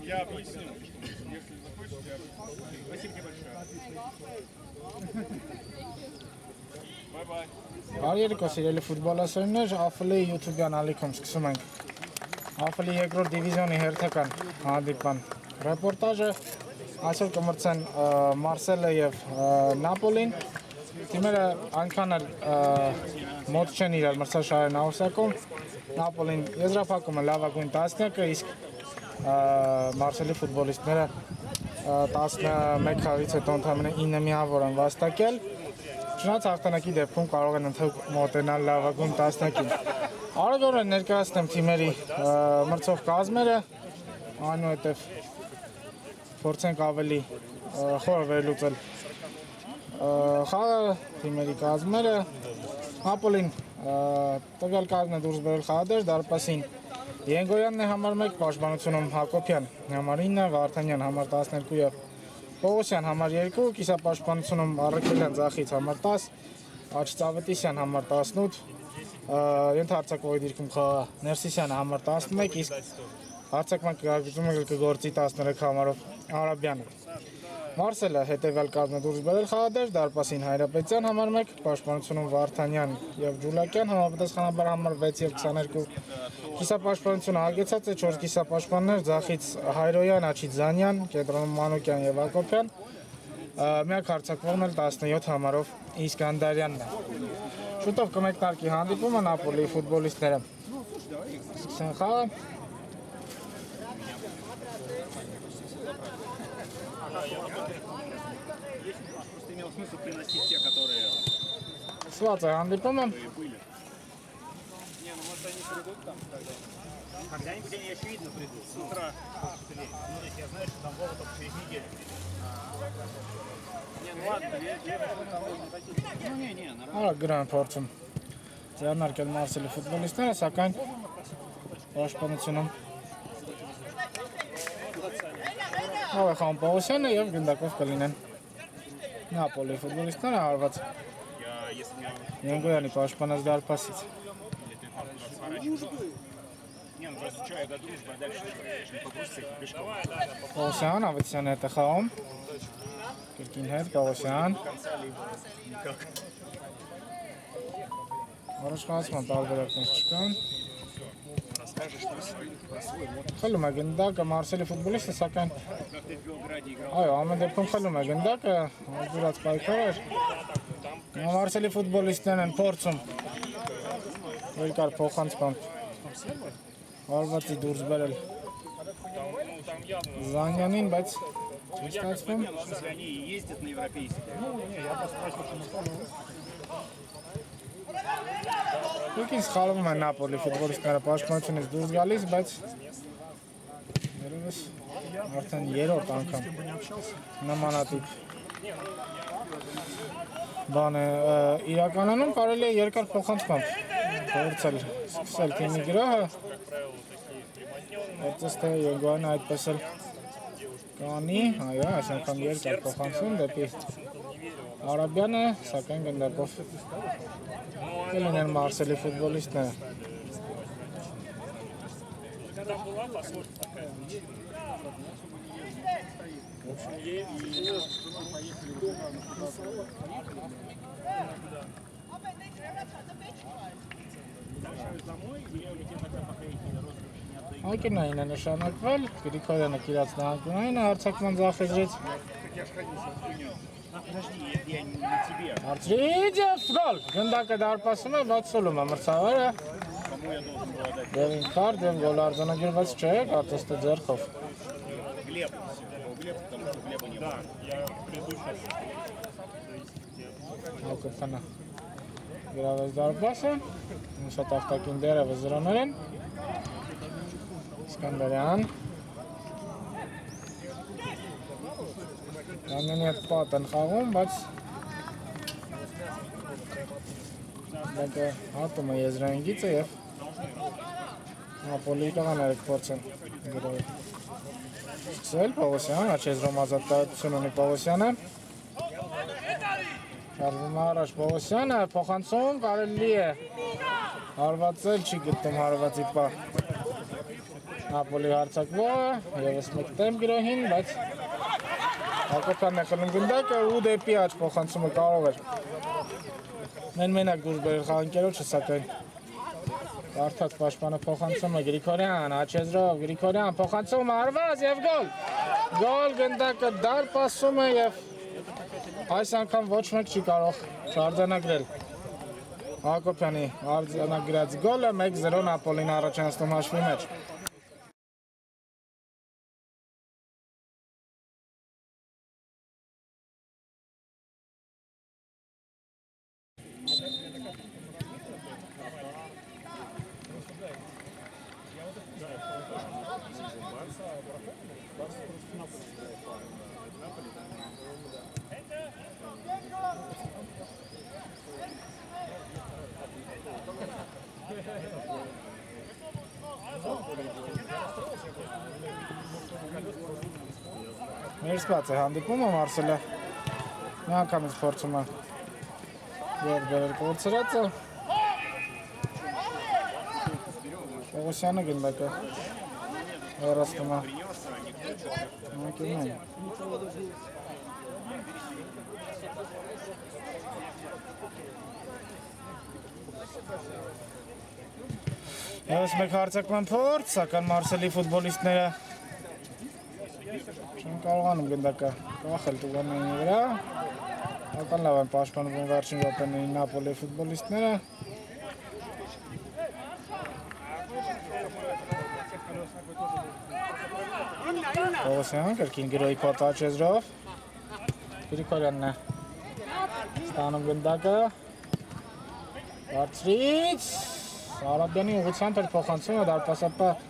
Я объясню. Если захочешь, я объясню. Спасибо тебе большое. Bye-bye. Բարերիկո սիրելի ֆուտբոլասերներ, Ափլի YouTube-յան ալիքում սկսում ենք Ափլի երկրորդ դիվիզիոնի հերթական հանդիպման ռեպորտաժը այսօր կմրցեն Մարսելը եւ Նապոլին թիմերը այնքան էլ մոտ չեն իրար մրցաշարային աղյուսակում Նապոլին եզրափակում է լավագույն տասնյակը իսկ Մարսելի ֆուտբոլիստները 11 խաղից հետո ընդամենը 9 միավոր են վաստակել Չնայած հաղթանակի դեպքում կարող են մոտենալ լավագույն տասնյակին։ Արագորեն ներկայացնեմ թիմերի մրցող կազմերը, այնուհետև փորձենք ավելի խոր վերլուծել խաղը, թիմերի կազմերը։ Նապոլին տվյալ կազմն է դուրս բերել խաղադեր, դարպասին Ենգոյանն է համար 1, պաշտպանությունում Հակոբյան համար 9, Վարդանյան համար 12 եւ Պողոսյան համար 2, կիսապաշտպանությունում Առաքելյան Ձախից համար 10, Աչծավետիսյան համար 18, ենթահարձակվողի դիրքում Ներսիսյանը համար 11, իսկ հարձակման կարգությունը կգործի 13 համարով Արաբյանը։ Մարսելը հետևյալ կազմը դուրս բերել խաղադեր, դարպասին Հայրապետյան համար 1, պաշտպանությունում Վարդանյան եւ Ջուլակյան, համապատասխանաբար համար 6 եւ 22, կիսապաշտպանությունը հագեցած է 4 կիսապաշտպաններ, Ձախից Հայրոյան, Աչիձանյան, կենտրոնում Մանուկյան եւ Հակոբյան, միակ հարձակվողն էլ 17 համարով Իսկանդարյանն է։ Շուտով կմեկնարկի հանդիպումը Նապոլիի ֆուտբոլիստները։ Սկսեն խաղը։ Просто имел смысл приносить те, которые... Սված է հանդիպումը։ Не, ну может они придут там тогда. Когда-нибудь они очевидно придут. С утра. Ну, если я знаю, что там Вова только через неделю. Не, ну ладно, не, нормально. Արա գրան փորձում։ Ձեռնարկել Մարսելի ֆուտբոլիստները, սակայն պաշտպանությունում Խաղն Պողոսյանը եւ գնդակով կլինեն Նապոլի ֆուտբոլիստները հարված Ենգոյանի պաշտպանած դարպասից։ Не, ну просто что, я до дружбы, а дальше не погрузиться их пешком. Պողոսյան, Ավետիսյանը հետ է խաղում։ Կրկին հետ, Պողոսյան։ Առաջխաղացման տարբերակներ չկան։ Խլում է գնդակը Մարսելի ֆուտբոլիստը, սակայն այո, ամեն դեպքում խլում է գնդակը, դուրած պայքար էր։ Մարսելի ֆուտբոլիստներն են փորձում երկար փոխանցմամբ հարվածի դուրս բերել Զանյանին, բայց չի ստացվում։ Они ездят на европейские. Եկին սխալվում են Նապոլի ֆուտբոլիստները պաշտպանությունից դուրս գալիս, բայց երևս արդեն երրորդ անգամ նմանատիպ բան է իրականանում, կարելի է երկար փոխանցմամբ փորձել սկսել թիմի գրոհը, այդպես թե Ենգոյանը այդպես էլ կանի, այո, այս անգամ երկար փոխանցում դեպի Արաբյանը, սակայն գնդակով կլինեն Մարսելի ֆուտբոլիստները։ Ակինային է նշանակվել, Գրիգորյանը կիրած նահանգունային է հարձակման ձախեզրից։ Հարցրիչ և գոլ, գնդակը դարպասում է, բայց սուլում է մրցավերը։ Դևին կարդ և գոլ արձանագրված չէ, կարծես թե ձեռքով։ Հակոբյանը գրավեց դարպասը, նշատ աղտակին դերևս զրոներ են։ Իսկանդարյան։ Զանյանի հետ պատ են խաղում, բայց դեպը հատում է եզրային գիծը և Նապոլիի տղաները կփորձեն գրոհել։ Սկսել Պողոսյան, աչեզրոմ ազատություն ունի Պողոսյանը։ Շարվում է առաջ Պողոսյանը, փոխանցում կարելի է հարվածել, չի գտնում հարվածի պահ Նապոլի հարձակվողը, ևս մեկ տեմ գրոհին, բայց Հակոբյանն է խլում գնդակը ու դեպի աջ փոխանցումը կարող էր մենակ դուրս բերել խաղընկերոջը, սակայն Կարդաց պաշտպանը փոխանցումը Գրիգորյան, Աչեզրով, Գրիգորյան փոխանցումը արված և գոլ։ Գոլ գնդակը դարպասում է և այս անգամ ոչ մեկ չի կարող չարձանագրել Հակոբյանի արձանագրած գոլը 1-0 Նապոլին առաջացնում հաշվի մեջ։ Ներսկված է հանդիպումը Մարսելը մի անգամից փորձում է եր բերել կորցրածը Պողոսյանը գնդակը հեռացնում է անկյունում ԵՒս մեկ հարձակման փորձ, սակայն Մարսելի ֆուտբոլիստները չեն կարողանում գնդակը կախել տուգանային վրա Ական լավ են պաշտպանվում վերջին րոպեներին Նապոլի ֆուտբոլիստները Պողոսյան կրկին գրոհի պատ Աչեզրով Գրիգորյանն է ստանում գնդակը Բարձրից Արաբյանի ուղղությամբ էր փոխանցումը դարպասապահ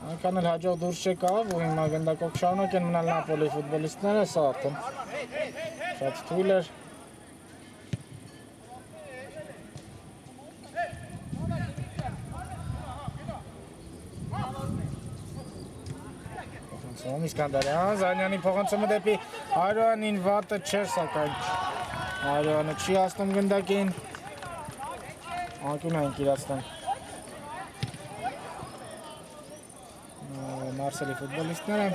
այնքան էլ հաջող դուրս չեկավ ու հիմա գնդակով շարունակեն մնալ Նապոլի ֆուտբոլիստները, սա արդեն շատ թույլ էր Փոխանցում Իսկանդարյան, Զանյանի փոխանցումը դեպի Արոյանին վատը չէր, սակայն Արոյանը չի հասնում գնդակին Անկյունային կիրացնում Մարսելի ֆուտբոլիստները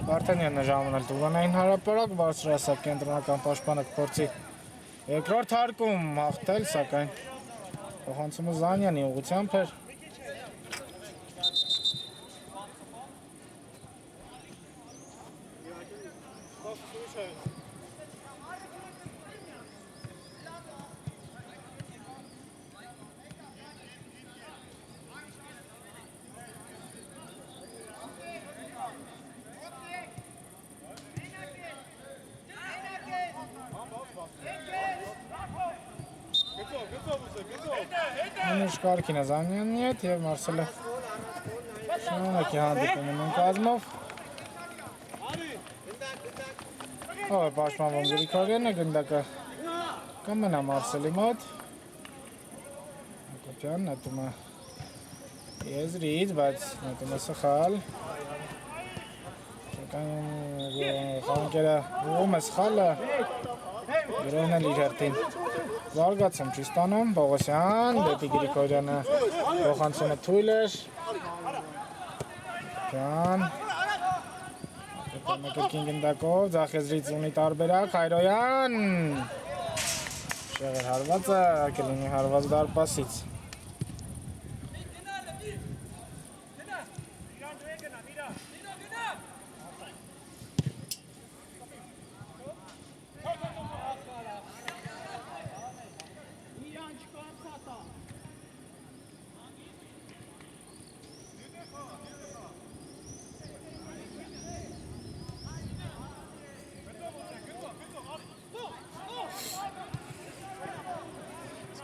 Վարդանյանն է ժամանել տուգանային հարապարակ, բարձրահասակ կենտրոնական պաշտպանը կփորձի երկրորդ հարկում հաղթել, սակայն փոխանցումը Զանյանի ուղղությամբ էր Նույնիշ կարգին է Զանյանի հետ և Մարսելը շնորհակի հանդիպում ունեն կազմով Ով է պաշտպանվում Գրիգորյանը, գնդակը կմնա Մարսելի մոտ Հակոբյան նետում է եզրից, բայց նետում է սխալ Խաղընկերը ուղում է սխալը Գրոհն էլ իր հերթին Զարգացում չի ստանում, Պողոսյան, դեպի Գրիգորյանը փոխանցումը թույլ էր Հակոբյանը կրկին գնդակով, ձախեզրից ունի տարբերակ, Հայրոյան Շեղեր հարվածը, կլինի հարված դարպասից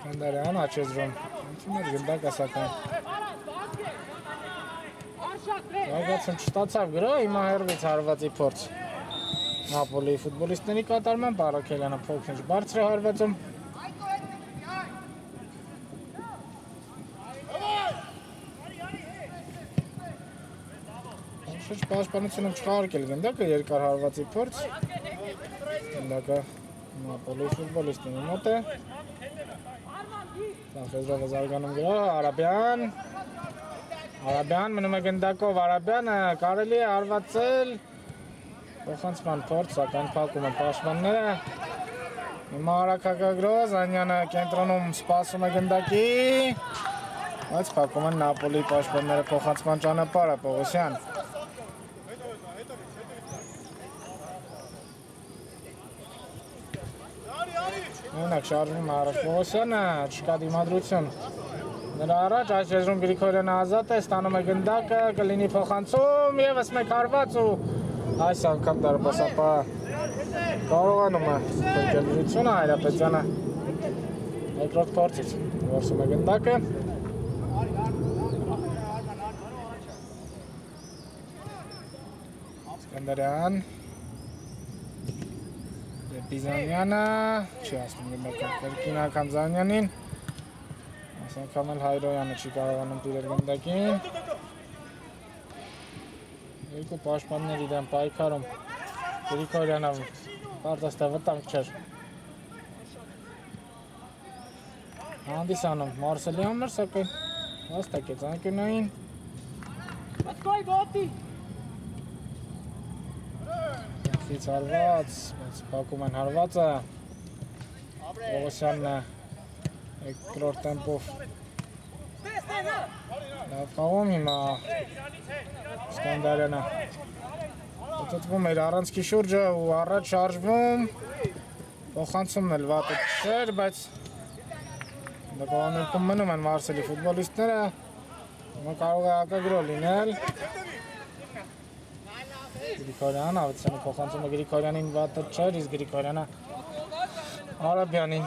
Իսկանդարյան, Աչեզրոմ, ընդուներ գնդակը սակայն Զարգացում չստացավ գրո, հիմա հերվից հարվածի փորձ։ Նապոլիի ֆուտբոլիստների կատարման Պարաքելյանը փոքր բարձր է հարվածում։ Շուտ պաշտպանությունը չխաղարկել գնդակը երկար հարվածի փորձ։ Գնդակը Նապոլիի ֆուտբոլիստների մոտ է։ Սանխեզրովը զարգանում գրո, Արաբյան մնում է գնդակով, Արաբյանը կարելի է հարվածել։ Փոխանցման փորձ, սակայն փակում են պաշտպանները։ Հիմա Արաքակագրո, Զանյանը կենտրոնում սպասում է գնդակի։ Բայց փակում են Նապոլիի պաշտպանները փոխանցման ճանապարհը, Պողոսյան։ Մենակ շարժվում առաջ Պողոսյանը, չկա դիմադրություն։ Նրա առաջ այս եզրում Գրիգորյանը ազատ է, ստանում է գնդակը, կլինի փոխանցում, ևս մեկ հարված ու այս անգամ դարպասապահը կարողանում է փրկել դրությունը, Հայրապետյանը երկրորդ փորձից որսում է գնդակը։ Սկանդարյան Զանյանը չի ասում գնդակը կրկին անգամ Զանյանին, այս անգամ էլ Հայրոյանը չի կարողանում տիրել գնդակին։ Երկու պաշտպաններ իրեն պայքարում, Գրիգորյանը պարտաստը վտանգ չէր հանդիսանում Մարսելի համար, սակայն հաստակեց անկյունային։ Ֆից հարված, բայց փակում են հարվածը։ Պողոսյանն է երկրորդ տեմպով լավ խաղում հիմա Սկանդարյանը ուտտվում էր առանցքի շուրջը ու առաջ շարժվում, փոխանցումն էլ վատը չէր, բայց նկատողանքում մնում են Մարսելի ֆուտբոլիստները, հիմա կարող է հակագրո լինել։ Գրիգորյան, Ավետիսյանը փոխանցում է Գրիգորյանին վատը չէր, իսկ Գրիգորյանը Արաբյանին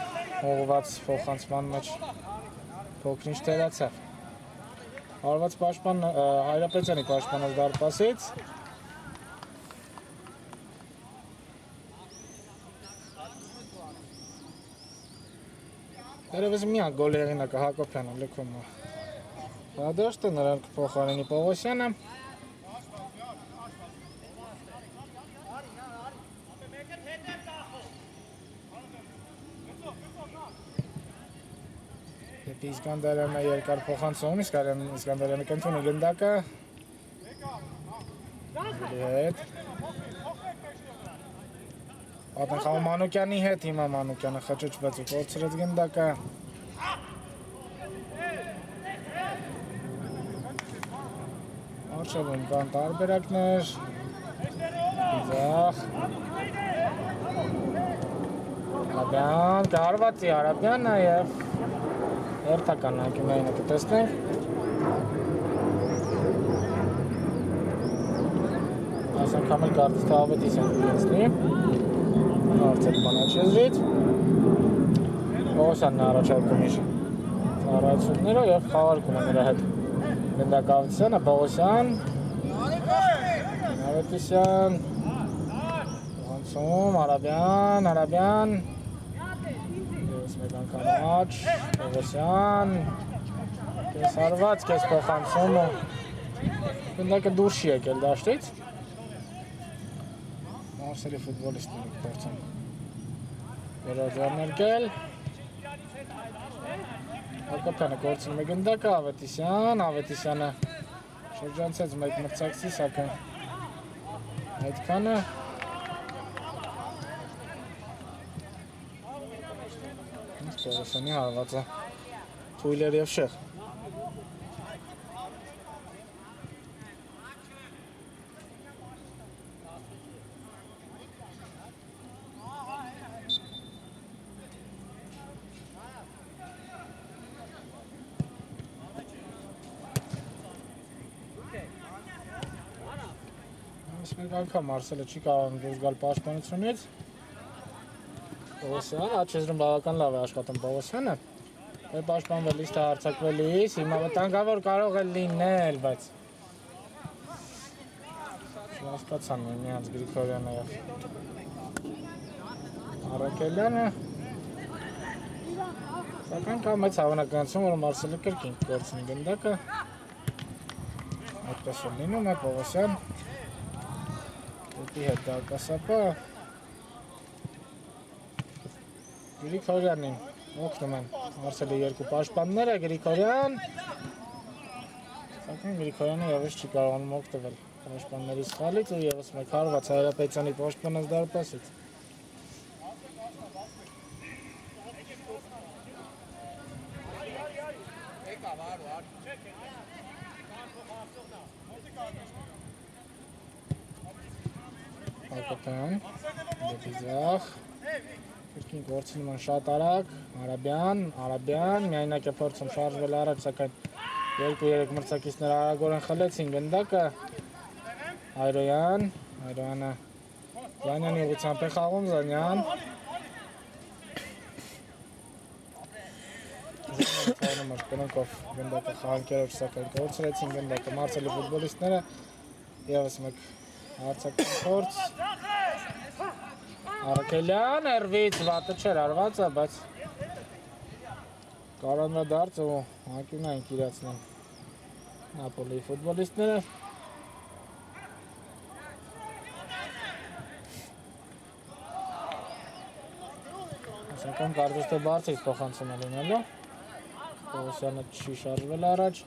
ուղղված փոխանցման մեջ փոքր-ինչ թերացավ։ Հարված պաշտպան Հայրապետյանի պաշտպանած դարպասից։ Դերևս միակ գոլի հեղինակը Հակոբյանը լքում է դաշտը, նրան կփոխարինի Պողոսյանը։ Իսկանդարյանը երկար փոխանցում, Իսկանդարյանը կընդունի գնդակը։ Հետ։ Պատն խաղում Մանուկյանի հետ, հիմա Մանուկյանը խճճվեց ու կորցրեց գնդակը։ Արշավում կան տարբերակներ։ Իզախ։ Արաբյան, կհարվածի Արաբյանը և հերթական անկյունայինը կտեսնենք։ Այս անգամ էլ կարծես թե Ավետիսյան կլինի։ Արցեք բանաչ եզրից։ Պողոսյանն առաջարկում իր ծառայությունները և խաղարկում է նրա հետ։ Գնդակ Ավետիսյանը, Պողոսյան, Ավետիսյան, Պողանցում, Արաբյան, մեկ անգամ աչ, Պողոսյան, կես հարված, կես փոխանցում ու գնդակը դուրս չի եկել դաշտից։ Մարսելի ֆուտբոլիստները փորձում վերա ձեռնարկել։ Հակոբյանը կորցնում է գնդակը, Ավետիսյանը շրջանցեց մեկ մրցակցի, սակայն այդքանը Պողոսյանի հարվածը թույլ էր և շեղ։ Այս մեկ անգամ Մարսելը չի կարողանում դուրս գալ պաշտպանությունից։ Պողոսյան, աչ եզրում բավական լավ է աշխատում Պողոսյանը։ Պաշտպանվելիս թե հարձակվելիս, հիմա վտանգավոր կարող է լինել, բայց Հասկացան միմյանց Գրիգորյանը եւ Արաքելյանը։ Սակայն կա մեծ հավանականություն, որ Մարսելը կրկին կորցնի գնդակը։ Այդպես է լինում է Պողոսյան։ Դեպի հետ դակասապա։ Գրիգորյանին օգնում են Մարսելի երկու պաշտպանները, Գրիգորյան։ Սակայն Գրիգորյանը եւս չի կարողանում օգտվել պաշտպանների սխալից ու եւս մեկ հարված Հայրապետյանի պաշտպանած դարպասից։ Հակոբյան, դեպի ձախ, կրկին գործնում են շատ արագ, Արաբյան, միայնակ է փորձում շարժվել առաջ, սակայն 2-3 մրցակիցներ արագորեն խլեցին գնդակը, Այրոյանը, Զանյանի ուղղությամբ է խաղում, Զանյան, Զանյանը կնոկով գնդակը խաղանքերով սակայն կորցրեցին գնդակը, Մարսելի ֆուտբոլիստները, եւս մեկ հարցական փորձ, Արաքելյան, Էրվից, վատը չէր արվածը, բայց կարանդադարձ ու անկյունային կիրացնեն Նապոլիի ֆուտբոլիստները։ Սակայն կարծես թե բարձրից փոխանցում է լինելու։ Պողոսյանը չի շարժվել առաջ։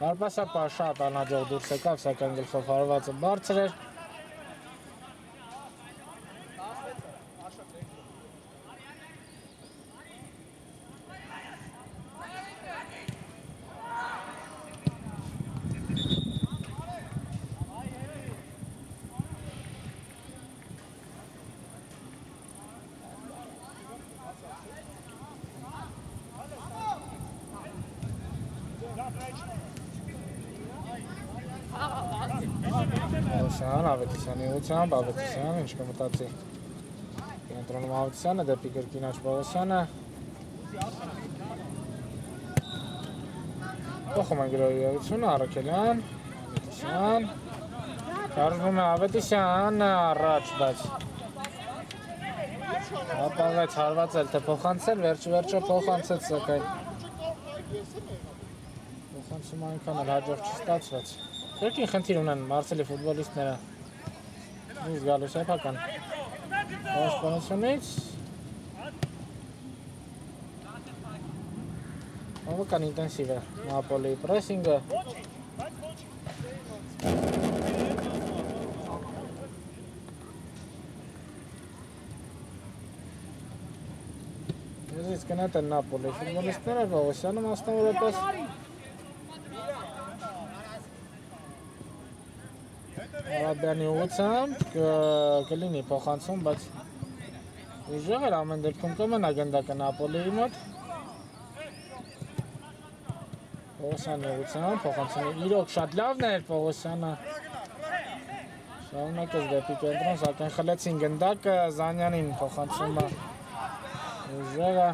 Դարպասապա շատ անհաջող դուրս եկավ, սակայն գլխով հարվածը բարձր էր։ Պողոսյան, Ավետիսյանի ուղղությամբ, Ավետիսյան, ինչ կմտածի կենտրոնում Ավետիսյանը, դեպի կրկին աջ Պողոսյանը։ Փոխում են գրոյությունը, Արաքելյան, Ավետիսյան, շարժվում է Ավետիսյանը առաջ, բայց ապավեց հարվածել թե փոխանցել, վերջը փոխանցեց, սակայն փոխանցումը այնքան էլ հաջող չստացվեց։ Կրկին խնդիր ունեն Մարսելի ֆուտբոլիստները դուրս գալու սեփական պաշտպանությունից։ Բավական ինտենսիվ է Նապոլիի պրեսինգը։ Եզից կնետեն Նապոլիի ֆուտբոլիստները, Պողոսյանը մասնավորապես։ Արաբյանի ուղղությամբ կլինի փոխանցում, բայց ուժեղ էր ամեն դեպքում կմնա գնդակը Նապոլիի մոտ։ Պողոսյանի ուղղությամբ փոխանցումը իրոք շատ լավն էր, Պողոսյանը շարունակեց դեպի կենտրոն, սակայն խլեցին գնդակը, Զանյանին փոխանցումը ուժեղ է։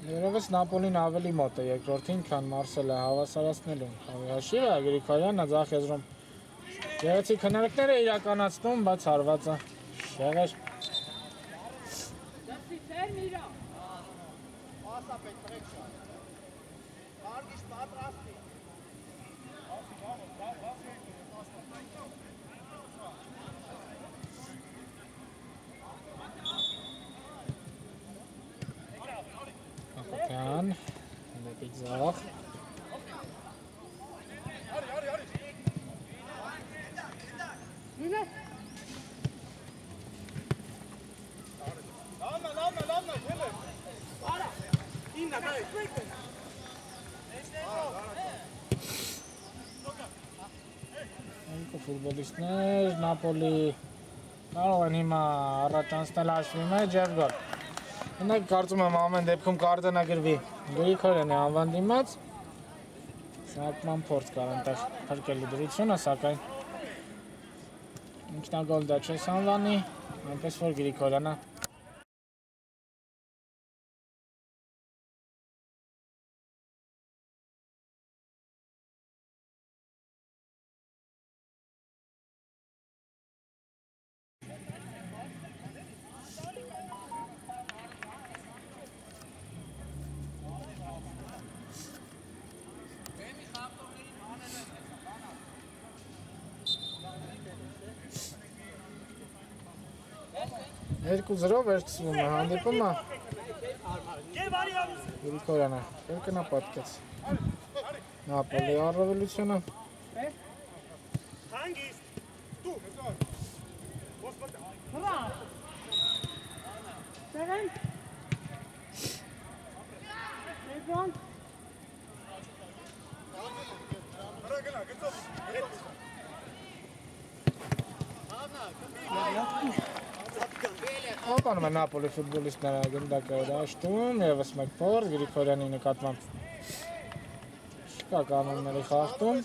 Երևս Նապոլին ավելի մոտ է երկրորդին, քան Մարսելը հավասարացնելու։ Հաշիվը Գրիգորյանը ձախ եզրում գեղեցիկ քննարկներ է իրականացնում, բայց հարվածը շեղեր։ Հակոբյան, դեպի ձախ։ Ֆուտբոլիստներ Նապոլի կարող են հիմա առաջ անցնել հաշվի մեջ եւ գալ։ Մենակ կարծում եմ ամեն դեպքում կարտոնագրվի Գրիգորյանի անվան դիմաց։ Սակման փորձ կար այնտեղ փրկելու դրությունը, սակայն ինքնագոլ դա չես անվանի, այնպես որ Գրիգորյանը 2-0 վերցվում է հանդիպումը։ Gel var ya. Գրիգորյանը կրկնա պատկեց։ Նապոլի առավելությունը։ Hangis? Du. Господи. Seven. Lebron. Ապանում է Նապոլի ֆուտբոլիստները գնդակը դաշտում, եվս մեկ փոր Գրիգորյանի նկատմամբ չկա կանոնների խախտում։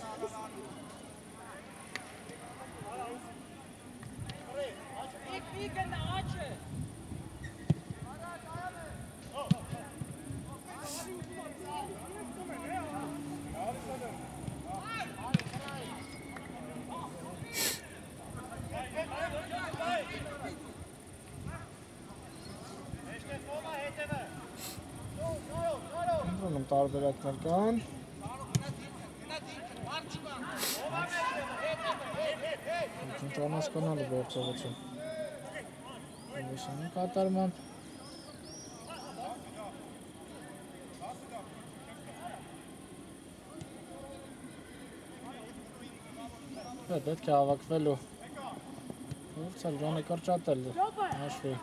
Ընդունում տարբերակներ կան։ Ինտերնասիոնալ գործողություն։ Ուսանի կատարմամբ։ Պետք է հավաքվելու։ Որցալ Ջոնի կրճատել հաշվի։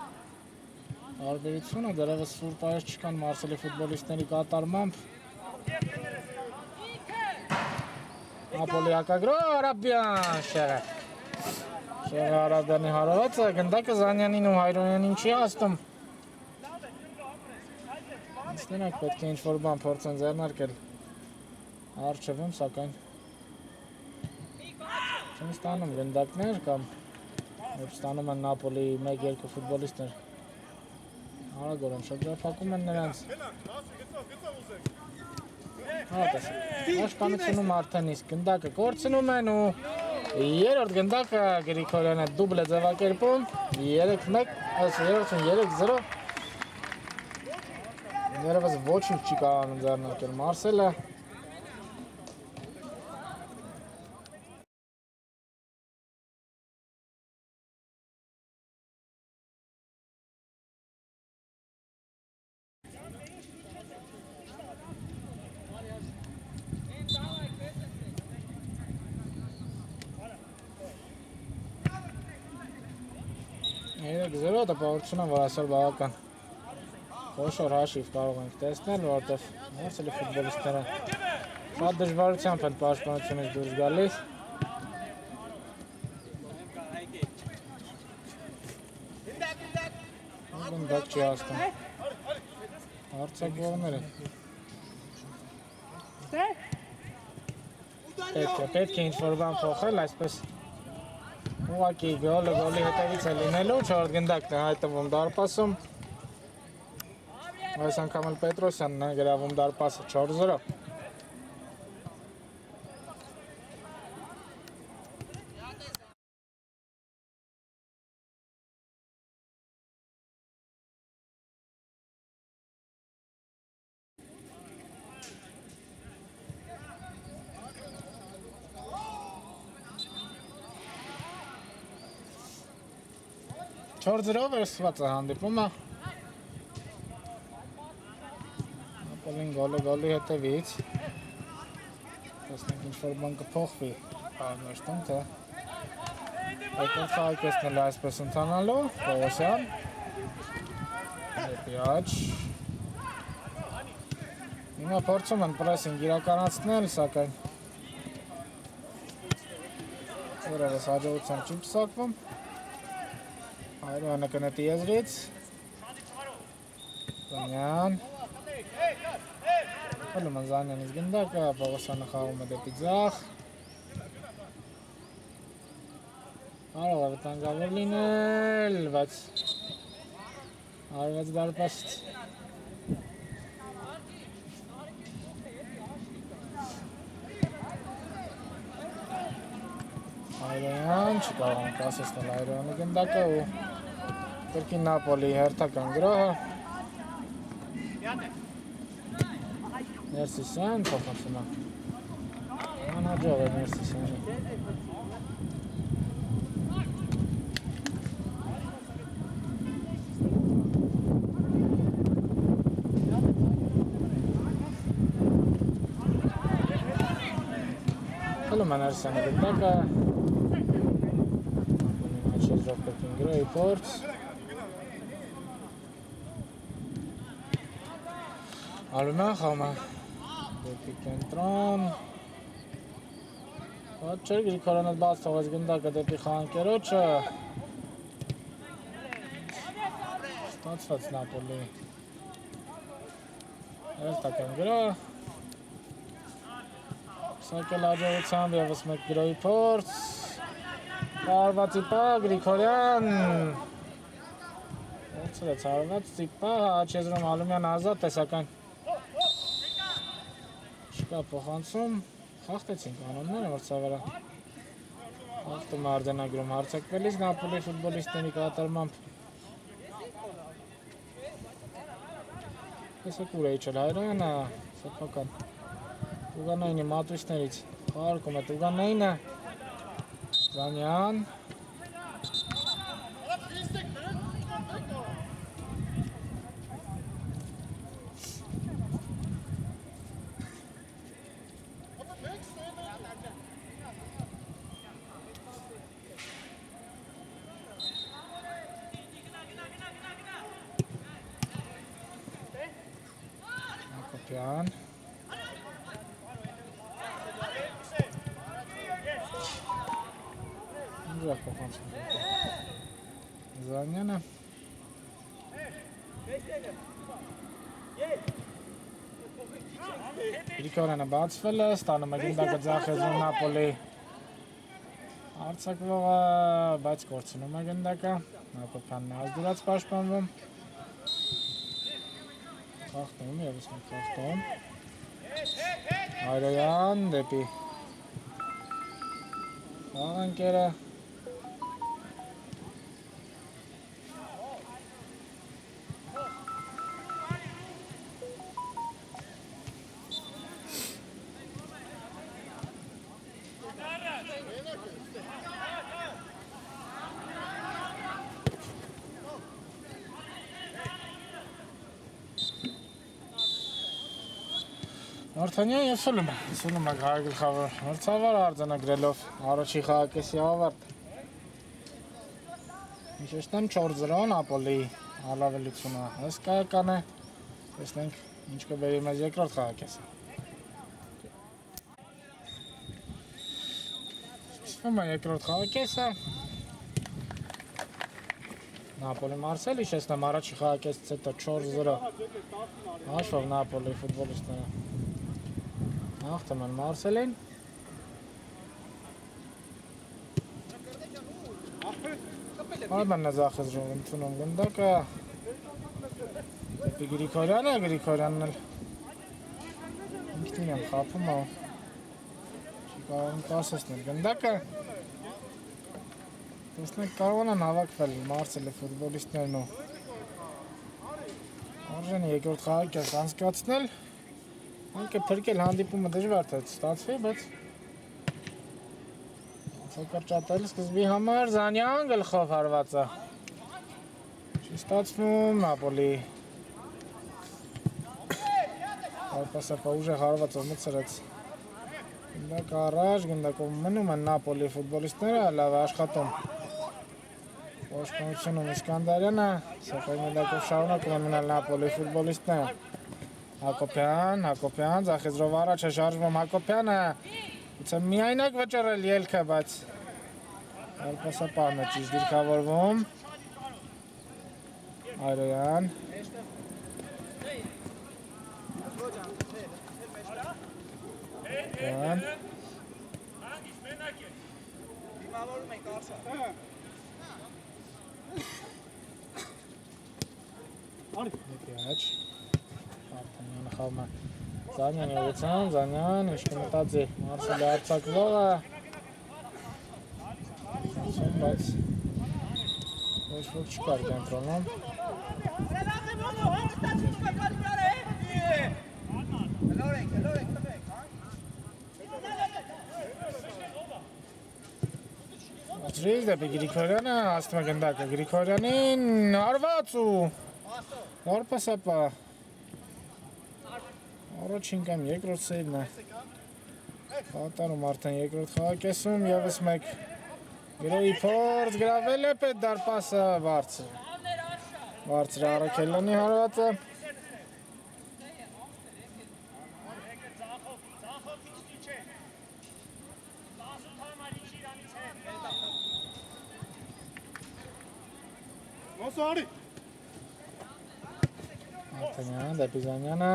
Տարբերությունը դեռևս սուրբ այր չկան Մարսելի ֆուտբոլիստների կատարմամբ։ Նապոլի հակագրող Արաբյան շեղը։ Շեղը Արաբյանի հարվածը գնդակը Զանյանին ու Հայրոնյանին չի հասնում։ Նրանք պետք է ինչ-որ բան փորձեն ձեռնարկել առջևում, սակայն չեն ստանում գնդակներ կամ երբ ստանում են Նապոլի 1-2 ֆուտբոլիստներ արագորեն շրջափակում են նրանց։ Պաշտպանությունում արդեն իսկ գնդակը կորցնում են ու երրորդ գնդակը Գրիգորյանը դուբլ է ձևակերպում 3-0 Ներևս ոչինչ չի կարողանում ձեռնարկել Մարսելը։ Երեք-0 տպավորություն է, որ այսօր բավական խոշոր հաշիվ կարող ենք տեսնել, որովհետև Մարսելի ֆուտբոլիստները շատ դժվարությամբ են պաշտպանությունից դուրս գալիս։ Գնդակ չի հասնում։ Հարցակողները։ Պետք է ինչ-որ բան փոխել, այսպես ուղղակի գոլի հետևից է լինելու, 4 գնդակն է հայտնվում դարպասում։ Այս անգամ էլ Պետրոսյանն է գրավում դարպասը 4-0։ Չորձերով վերսված է հանդիպումը։ Նապոլին գոլի հետևից։ Տեսնենք ինչ-որ բան կփոխվի արմեշտում, թե եկել խաղակեսնել այսպես ընթանալու, Պողոսյան, դեպի աջ։ Հիմա փորձում են պրեսինգ իրականացնել, սակայն որևէ հաջողությամբ չի պսակվում։ Հայրոյանը կնետի եզրից, Զանյան, խլում են Զանյանից գնդակը, Պողոսյանը խաղում է դեպի ձախ, կարող է վտանգավոր լինել, բայց արվեց դարպասից։ Հայրոյան, չկարող ենք ասեսնել Հայրոյանի գնդակը ու կրկին Նապոլի հերթական գրոհը Ներսիսյան փոխանցում է անհաջող է Ներսիսյանի Սուլում են Արսյանը գնդակը Աչեզրով պետին գրոյի պորց Ալումյան խամը դեպի կենտրոն Հոտ չէր Գրիգորյանը բաց թողեց գնդակը դեպի խաղանկերոջը Ստացված Նապոլի Հերթական գրո Սակել աջողությամբ ևս մեկ գրոյի փորձ Հարված իպա Գրիգորյան Փորձրեց հարված իպա Աչեզրում Ալումյան ազատ է սակայն Չկա փոխանցում Խախտեցինք անոնները մրցավարա Խախտում է արձանագրում հարցակվելիս Նապոլի ֆուտբոլիստների կատարմամբ Տեսեք ուր է իջել Հայրոյանը սեփական Տուգանայինի մատույցներից խաղարկում է Տուգանայինը Զանյան Հակոբյան Ուժեղ փոխանցում Զանյանը Գրիգորյանը բացվել է, ստանում է գնդակը ձախեզրում Նապոլի արձակվողը, բայց կորցնում է գնդակը Հակոբյանն է ազդուրած պաշտպանվում Խախտում, ևս մեկ խախտում Հայրոյան դեպի խաղանկերը Վարդանյան և Սուլում է գաղագլխավոր մրցավար արձանագրելով առաջի խաղակեսի ավարտ Միշեշտեմ 4-0 Նապոլի առավելությունը հսկայական է տեսնենք ինչ կբերի մեզ երկրորդ խաղակեսը Սկսվում է երկրորդ խաղակեսը Նապոլի Մարսել հիշեցնեմ առաջի խաղակեսից հետո 4-0 հաշվով Նապոլի ֆուտբոլիստները Հաղթում են Մարսելին Արմենն է ձախեզրում ընդունում գնդակը Դեպի Գրիգորյանը, Գրիգորյանն էլ ինքնին եմ խափում Չի կարողում կասեցնել գնդակը Տեսնենք կարող են հավաքվել Մարսելի ֆուտբոլիստներն ու Արժանի երկրորդ խաղակես անցկացնել Անքը փրկել հանդիպումը դժվար թե ստացվի, բայց կրճատել սկզբի համար Զանյան գլխով հարվածը Չի ստացվում Նապոլի Արպասապա ուժեղ հարվածով մցրեց Գնդակ առաջ, գնդակով մնում են Նապոլի ֆուտբոլիստները, լավ է աշխատում Պաշտպանությունում Իսկանդարյանը, սակայն գնդակով շարունակում են մնալ Նապոլի ֆուտբոլիստները Հակոբյան, ձախեզրով առաջ է շարժվում Հակոբյանը Ուծե միայնակ վճռել ելքը, բայց Արպասապահն է ճիշտ դիրքավորվում Հայրոյան Հակոբյան Դեպի աջ Արտանյանը խաղում է Զանյանի ուղղությամբ, Զանյան, իշկը մտածի Մարսելի արձակվողը Բայց ոչ ոք չկար կենտրոնում Աջրից դեպի Գրիգորյանը հասնում է գնդակը Գրիգորյանին արված ու Արպասապա Առաջին կամ երկրորդ սեյվն է Կատարում արդեն երկրորդ խաղակեսում եւս մեկ գրոյի փորձ գրավել է պետ դարպասը բարձր Արաքելյանի հարվածը Ոսարի Արտենյան դեպի Զանյանը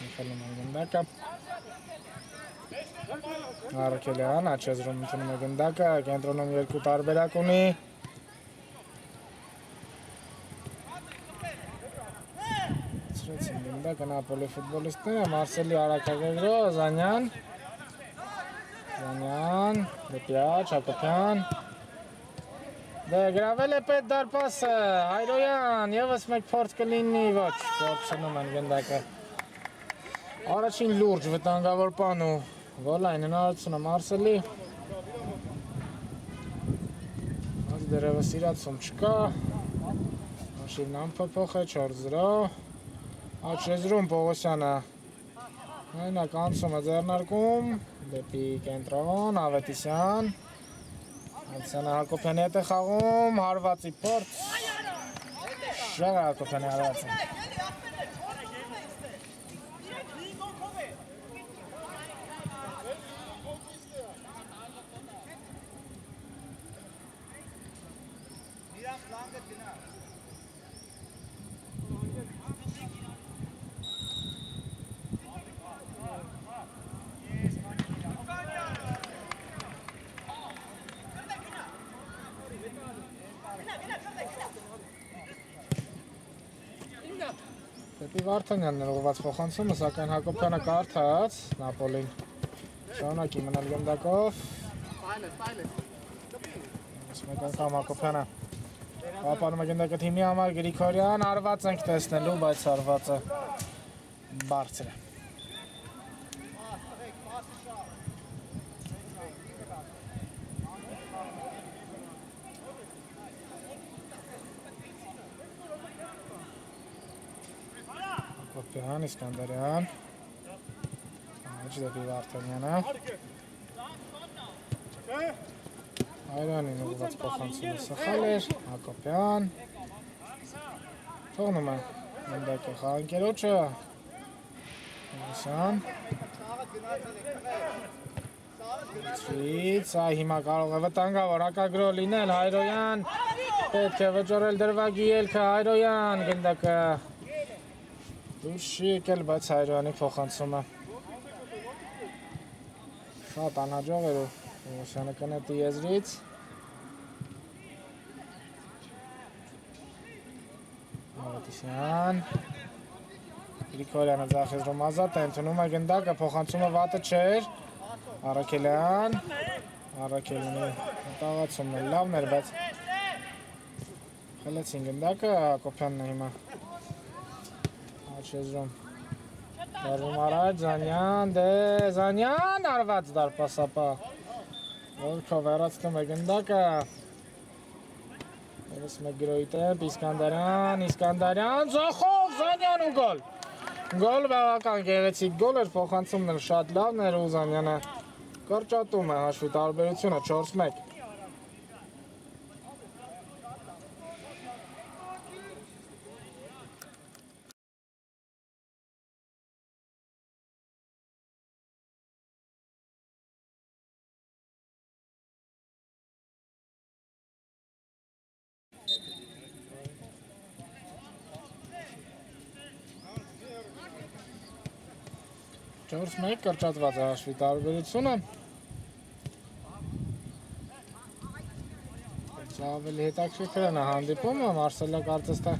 Մխելում է գնդակը Արաքելյան աչեզրում ընդունում է գնդակը կենտրոնում երկու տարբերակ ունի Ցրեցին գնդակը Նապոլի ֆուտբոլիստները Մարսելի Արաքագեգրո Զանյան դեպի աչ Հակոբյան Դե գրավել է պետ դարպասը Հայրոյան եւս մեկ փորձ կլինի ոչ փորձնում են գնդակը Առաջին լուրջ վտանգավոր պան ու գոլային հնարավորությունը Մարսելի Այս դերևս իրացում չկա Հաշիվն անփոփոխ է 4-0 Աչեզրում Պողոսյանը Այնակ անցում է ձեռնարկում դեպի կենտրոն Ավետիսյան Անցյանը Հակոբյանի հետ է խաղում հարվածի փորձ Շեղը Հակոբյանի հարվածը Դեպի Վարդանյանն էր ուղղված փոխանցումը, սակայն Հակոբյանը կարդաց Նապոլին շարունակի մնալ գնդակով մեկ անգամ Հակոբյանը պահպանում է գնդակը թիմի համար Գրիգորյան հարված ենք տեսնելու, բայց հարվածը բարձր է Հակոբյան, Իսկանդարյան Աջ դեպի Վարդանյանը Հայրանին ուղղված փոխանցումը սխալ էր Հակոբյան Թողնում է գնդակը խաղանկերոջը Հովսյան Ցից այ հիմա կարող է վտանգավոր հակագրո լինել Հայրոյան պետք է վճռել դրվագի ելքը Հայրոյան գնդակը Դուրս չի եկել, բայց Հայրոյանի փոխանցումը շատ անհաջող էր ու Հովսյանը կնետի եզրից Ավետիսյան Գրիգորյանը ձախեզրում ազատ է, ընդունում է գնդակը, փոխանցումը վատը չէր Արաքելյան Արաքելյանի մտաղացումն էլ լավն էր, բայց խլեցին գնդակը, Հակոբյանն է հիմա Աչեզրում Դարվում առաջ, Զանյան, դե Զանյան արված դարպասապա Որքով հեռացնում է գնդակը Եվս մեկ գրոյի տեպ, Իսկանդարյան, Զոխով, Զանյան ու գոլ Գոլ բավական գեղեցիկ գոլ էր, փոխանցումն էլ շատ լավն էր ու Զանյանը կրճատում է հաշվի տարբերությունը 4-1 4-1 կրճատված է հաշվի տարբերությունը ավելի հետաքրքրն է հանդիպումը, Մարսելը կարծես թե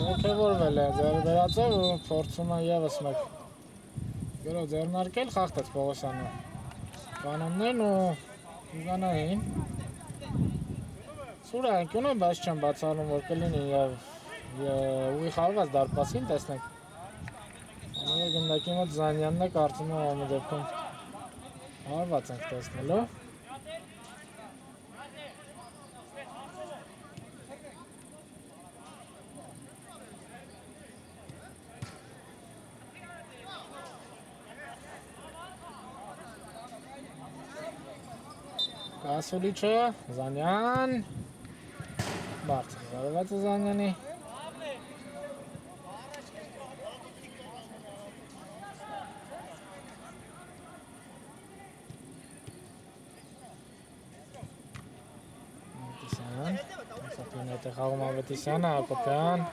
ոգևորվել է ձեռբերածով ու փորձում է ևս մեկ գրով ձեռնարկել, խախտեց Պողոսյանը կանոններն ու հիվանային Սուր է անկյունը, բայց չեմ բացառում, որ կլինի և ուղի խաղված դարպասին տեսնենք Անով գնդակի մոտ Զանյանն է կարծում է ամի դեպքում հարված ենք տեսնելու Ասուլիչը, Զանյան։ Բարձր զարված է Զանյանի։ Մատիսյան, Սապին հետ է խաղում Ավետիսյանը, Հակոբյան։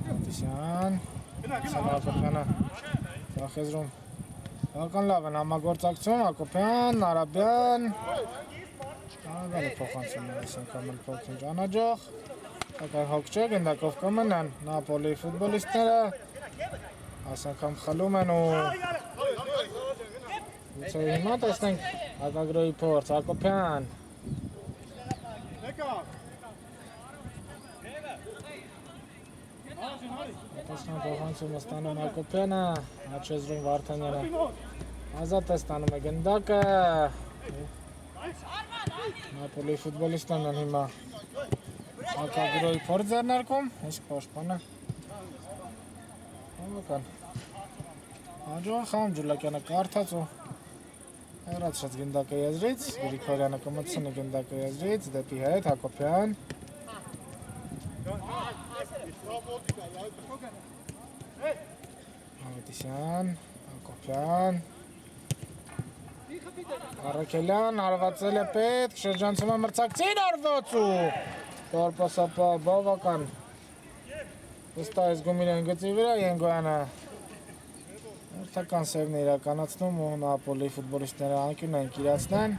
Մատիսյան, Հակոբյանը Ձախեզրում։ Բավական լավ են համագործակցում, Հակոբյան, Արաբյան։ Անգալ է փոխանցում այս անգամ փոխին ճանաչող։ Սակայն հոգ չէ, գնդակով կմնան Նապոլի ֆուտբոլիստները։ Այս անգամ խլում են ու Գուցե հիմա տեսնենք Հակագրոյի փորձ, Հակոբյան։ Տեսնում փոխանցումը ստանում Հակոբյանը, Աչեզրում Վարդանյանը։ Ազատ է ստանում է գնդակը։ Նապոլի ֆուտբոլիստներն են հիմա Հակագրոյի փորձ ձեռնարկում, իսկ պաշտպանը բավական հաջող խաղում Ջուլակյանը կարդաց ու հեռացրեց գնդակը եզրից, Գրիգորյանը կմտցնի գնդակը եզրից, դեպի հետ, Հակոբյան։ Ավետիսյան, Հակոբյան։ Առաքելյան, արվածել է պետք, շրջանցում է մրցակցին արված ու Տորպոսապա բավական վստահ զգում իրեն գծի վրա Ենգոյանը հերթական սևն է իրականացնում ու Նապոլի ֆուտբոլիստները անկյուն են կիրացնեն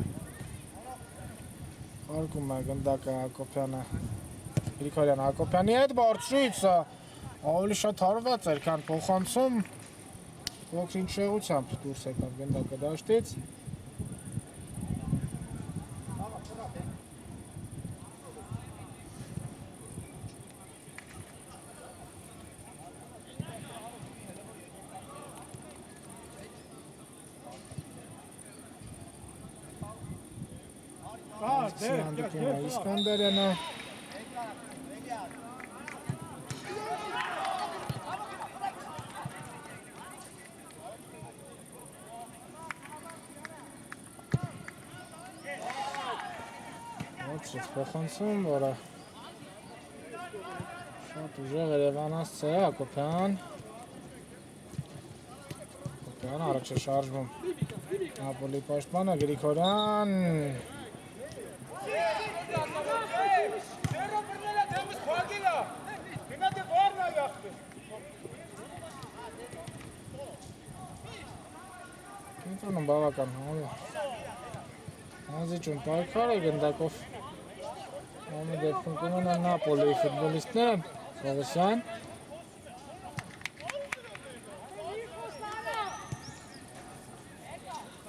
Հարկում է գնդակը Հակոբյանը Գրիգորյանը Հակոբյանի հետ բարձրից ավելի շատ հարված էր, քան փոխանցում փոքրինչ շեղությամբ դուրս եկավ գնդակը դաշտից Հանդիպում է Իսկանդարյանը Ոչից փոխանցում, որը շատ ուժեղ Երևանացց է Հակոբյան Հակոբյան առաջ է շարժվում Նապոլի պաշտպանը Գրիգորյան Կենտրոնում բավական հանձիջում պայքար է գնդակով Ամի դեպքում կունենան Նապոլի ֆուտբոլիստները Պողոսյան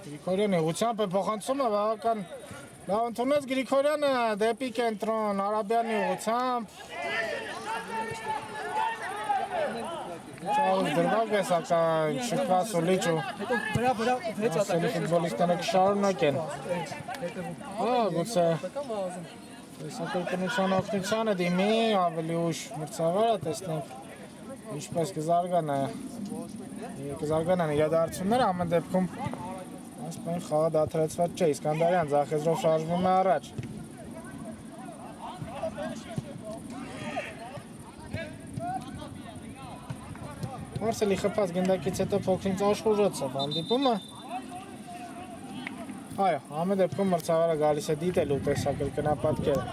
Գրիգորյանը ուղղությամբ է փոխանցումը բավական լավ ընդունեց Գրիգորյանը դեպի կենտրոն Արաբյանի ուղղությամբ Չաղուր դրվագ է սակայն շկվա սոլիչ ու ասելի ֆուտբոլիստները կշարունակեն գուցե Տեսակրկնության օգնությանը դիմի ավելի ուշ մրցավարը տեսնենք ինչպես կզարգանան իրադարձությունները ամեն դեպքում ասպայն խաղը դադարեցված չէ Իսկանդարյան Ձախեզրով շարժվում է առաջ Մարսելի խփած գնդակից հետո փոքրինչ աշխուժոց է հանդիպումը Այո, ամեն դեպքում մրցավարը գալիս է դիտելու տեսակրկնապատկերը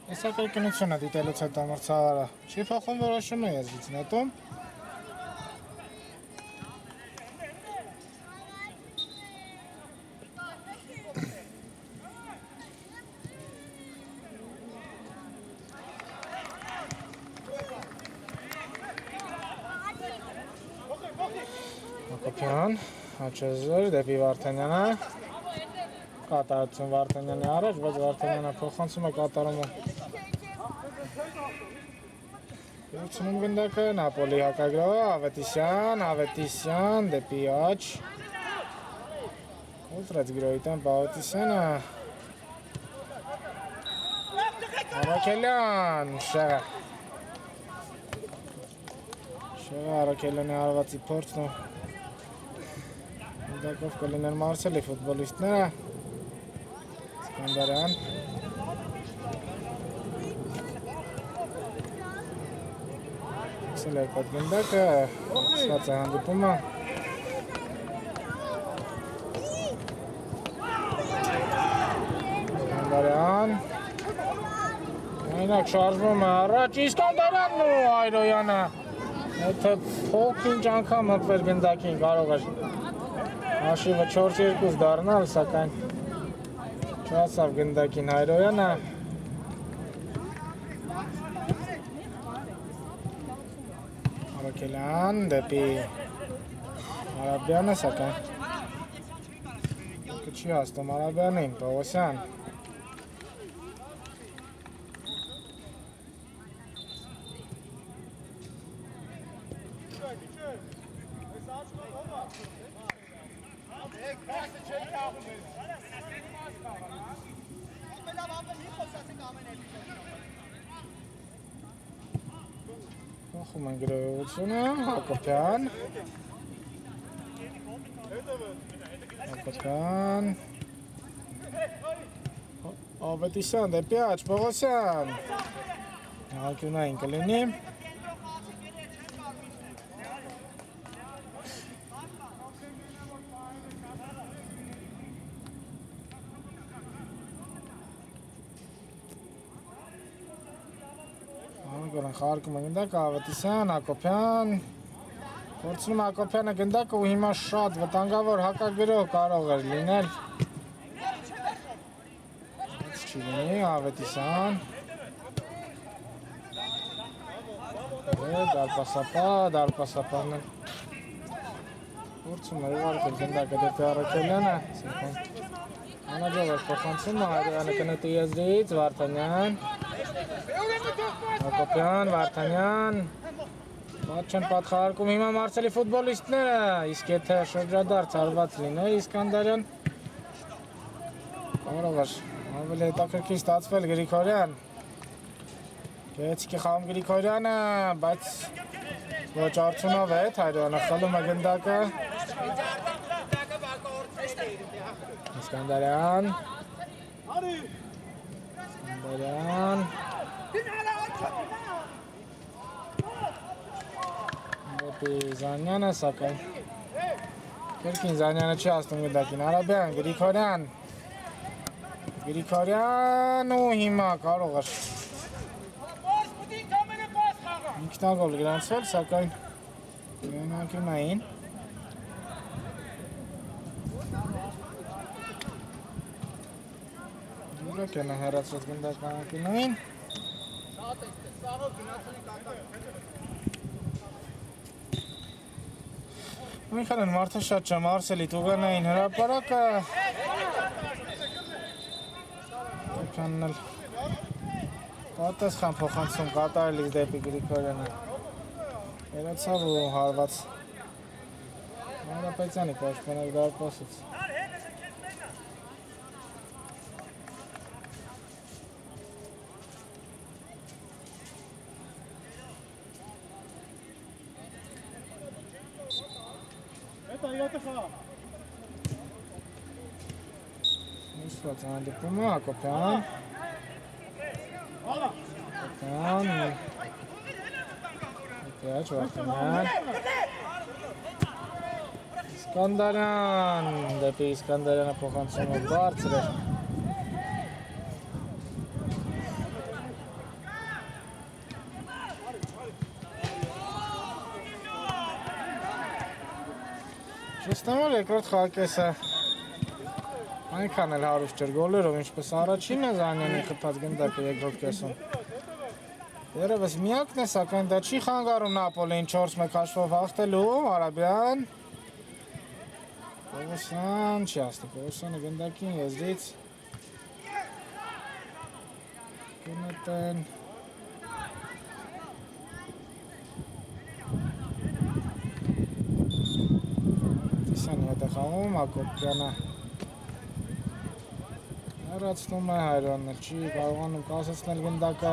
Տեսակրկնությունը դիտելուց հետո մրցավարը չի փոխում որոշումը եզրից նետում Հակոբյան, Աչեզր, դեպի Վարդանյանը Կատարություն Վարդանյանի առաջ, բայց Վարդանյանը փոխանցում է կատարումը Գերությունում գնդակը, Նապոլի հակագրով, Ավետիսյան, դեպի աչ։ Ուտրած գրոյիտան Պավետիսյանը։ Արաքելյան, շեղը։ Շեղը Արաքելյանի արվածի փորձն ու գնդակով կլիներ Մարսելի ֆուտբոլիստները։ Սկանդարյան։ Սել է կոտ գնդակը, սված է հանդիպումը։ Սկանդարյան։ Այնակ շարժվում է առաջ, Իսկանդարյանն ու Այրոյանը։ Եթե փոքր-ինչ անգամ հպվեր գնդակին կարող էր հաշիվը 4-2 դառնալ, սակայն չհասավ գնդակին Այրոյանը։ Արաքելյան դեպի Արաբյանը, սակայն չի հասնում Արաբյանին, Պողոսյան։ Փոխում են գրողությունը, Հակոբյան։ Ավետիսյան դեպի աչ, Պողոսյան։ Հակյունային կլինի։ Խարկում է գնդակը, Ավետիսյան, Հակոբյան։ Փորձում Հակոբյանը գնդակը ու հիմա շատ վտանգավոր հակագրող կարող էր լինել։ Բայց չի լինի, Ավետիսյան։ Դարպասապանն է։ Փորձում է ուղարկել գնդակը դեպի Արաքելյանը։ Անաջով էր փոխանցում, Այրոյանը կնետի եզրից, Վարդանյան։ Հակոբյան, Վարդանյան, Պատ չեն պատխարարկում հիմա Մարսելի ֆուտբոլիստները, իսկ եթե շրջադարձ արված լիներ Իսկանդարյան, կարող էր ավելի հետաքրքիր ստացվել Գրիգորյան։ Գեղեցիկի խաղում Գրիգորյանը, բայց ոչ արդյունավետ, Այրոյանը խլում է գնդակը։ Իսկանդարյան։ Դեպի Զանյանը, սակայն կրկին Զանյանը չի հասնում գնդակին, Արաբյան, Գրիգորյան ու հիմա կարող էր ինքնագոլ գրանցվել, սակայն հակյունային։ Դուրակյանը հեռացրեց գնդակը հակյունային։ Միքան են մարդը շատ չեմ, Մարսելի տուգանային հրապարակը։ Կոպյանն էլ պատասխան փոխանցում կատարելից դեպի Գրիգորյանը։ Երացավ ու հարված Հարապետյանի պաշտպանել դարպասից։ Նույնիսկ հանդիպումը, Հակոբյան։ Վարդանյան։ Իսկանդարյան, դեպի Իսկանդարյանը փոխանցումը բարձր է։ Չստեմ որ երկրորդ խաղակեսը այնքան էլ հարուստ չէր գոլերով, ինչպես առաջինը Զանյանի խփած գնդակը երկրորդ կեսում։ Երևս միակն է, սակայն դա չի խանգարում Նապոլին 4-1 հաշվով հաղթելու, Արաբյան։ Պողոսյան չի հասնում, Պողոսյանը գնդակին եզրից։ Կնետեն։ Ավետիսյանի հետ է խաղում, Ակոպյանը հեռացնում է, Հայրյանն չի կարողանում կասեցնել գնդակը,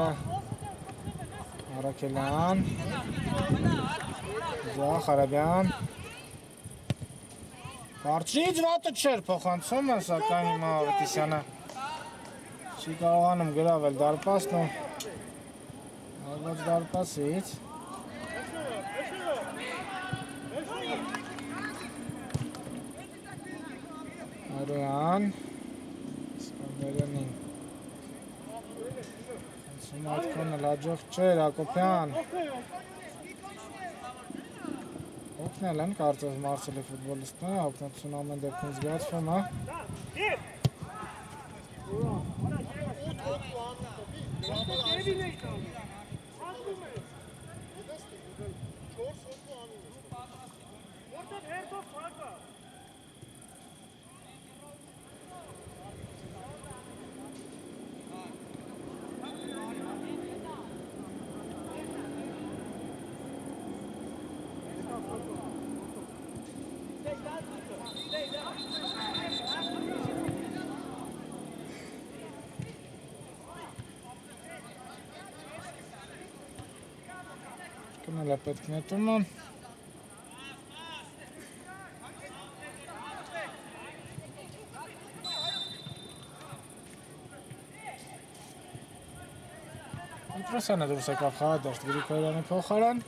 Արաքելյան, Ձախ Արաբյան, Կարճից վատը չէր փոխանցումը, սակայն հիմա Ավետիսյանը չի կարողանում գրավել դարպասն ու արված դարպասից Արոյան Սկանդարյանին Անցում այդքան էլ հաջող չէր Ակոպյան Օգնել են կարծես Մարսելի ֆուտբոլիստները օգնություն ամեն դեպքում զգացվում է Կնել է պետք նետումը Պետրոսյանը դուրս եկավ խաղադաշտ Գրիգորյանի փոխարեն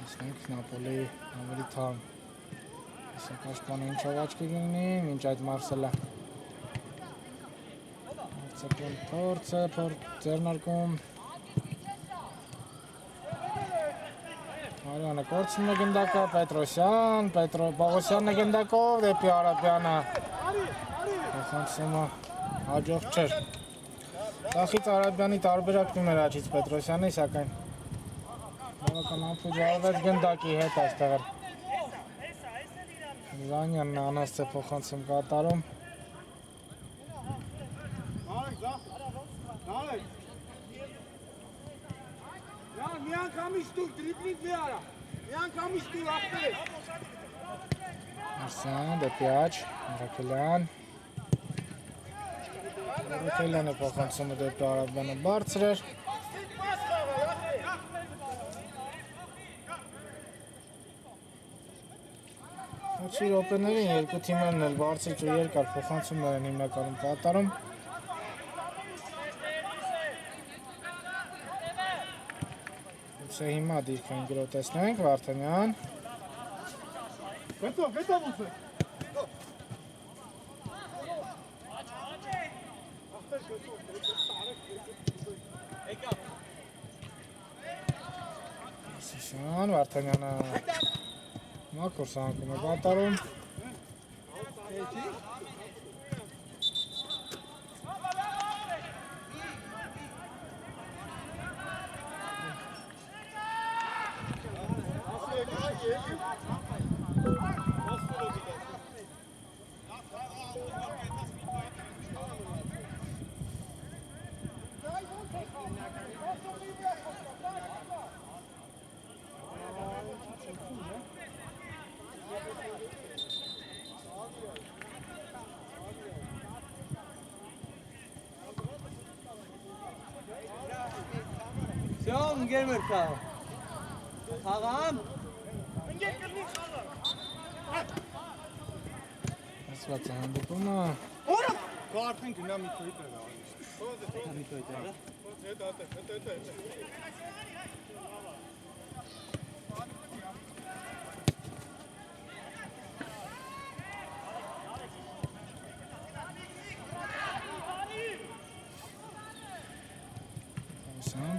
Ասենք Նապոլի ավելի թարմ Իսակաշպանը ինչով աչքի գնի, մինչ այդ Մարսելը Արցեպոն փորձ է, ձեռնարկում Արյանը կորցնում է գնդակը, Պետրոսյան, Պողոսյանն է գնդակով, դեպի Արաբյանը Փոխանցումը հաջող չէր Նախից Արաբյանի տարբերակնում էր աչից Պետրոսյանի, սակայն Բավական ամփոփ արվեց գնդակի հետ այստեղ Զանյանն անաստ է փոխանցում կատարում Մի անգամից դուր դրիբլինգ մի արա, մի անգամից դուր ապտել Արսյան, դեպի աչ, Արաքելյան Արաքելյանը փոխանցումը դեպի Արաբյանը բարձր էր Հոչի ռոպեներին երկու թիմերն էլ բարձր ու երկար փոխանցումներ են հիմնականում կատարում Ուսե հիմա դիրքային գրոտեսնենք, Վարդանյան Գետով ուսը Սիսյան, Վարդանյանը մակուր սանկում է կատարում Все, ընկեր մեր կաղ Խաղամ Ասված է հանդիպումը Կարդեն գնա մի քույտ է Մի քույտ է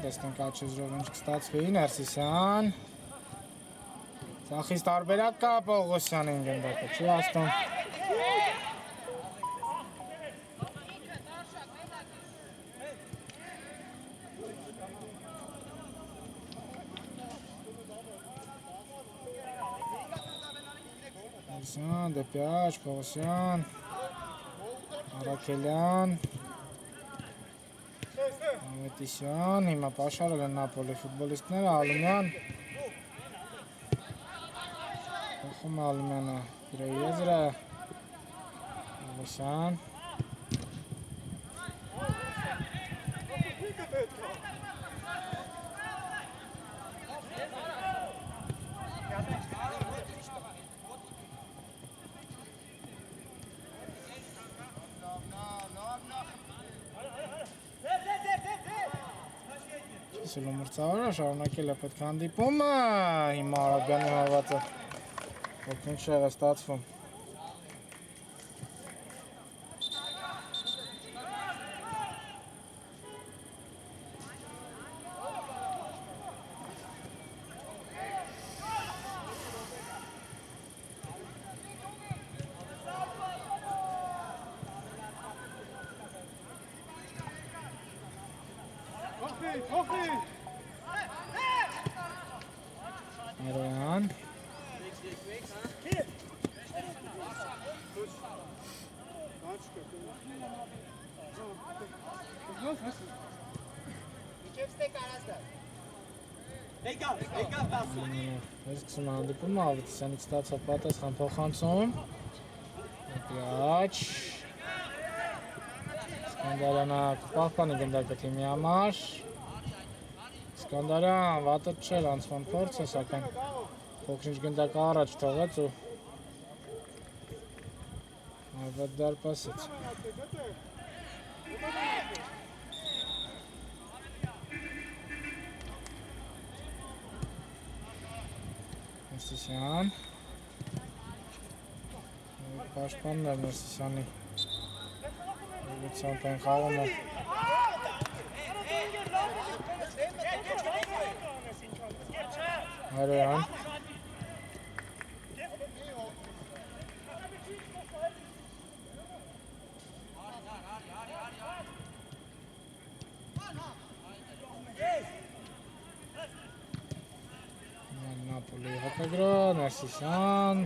Տեսնենք աչեզրով ինչ կստացվի, Ներսիսյան Սախից տարբերակ կա Պողոսյանին գնդակը, չի աստում Ներսիսյան, դեպի աչ, Պողոսյան Արաքելյան Ավետիսյան, հիմա պաշարել են Նապոլի ֆուտբոլիստները, Ալումյան Փոխում Ալմանը իր եզրը Ավոսյան Սուլու մրցավարը շարունակել է պետք հանդիպումը, հիմա Արաբյանի հավատը ոքնիկ շեղ է ստացվում։ Արոյան Ես կսում հանդիպումը Ավետիսյանից ստացա պատասխան փոխանցում Պիաչ Սկանդարյանը կպահպանի գնդակը թիմի համար Սկանդարյան վատը չէր անցման փորձը, սակայն փոքրինչ գնդակը առաջ թողեց ու Ավետ դարպասեց Մերսիսյան Պաշտպանն էր Մերսիսյանի Ուղղությամբ են խաղումը Արոյան Նապոլի հատագրոն, Մերսիսյան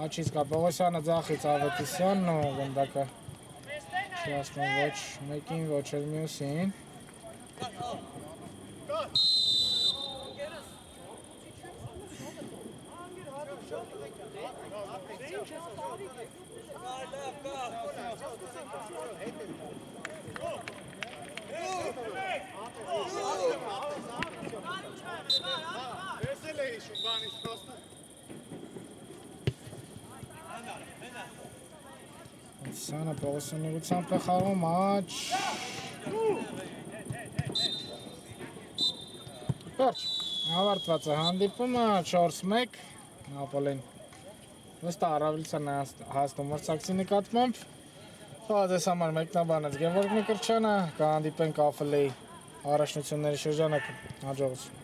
Աչից կապողոսյանը ձախից Ավետիսյանն ու գնդակը չի ասնում ոչ մեկին, ոչ էլ մյուսին Սանը Պողոսյանի ուղղությամբ է խաղում աչ Վերջ, ավարտված է հանդիպումը 4-1 Նապոլին վստահ առավելության է հասնում մրցակցի նկատմամբ Խաղացես համար մեկնաբանեց Գևորգ Միկրչյանը կհանդիպենք ԱՖԼ-ի առաջնությունների շրջանակում հաջողություն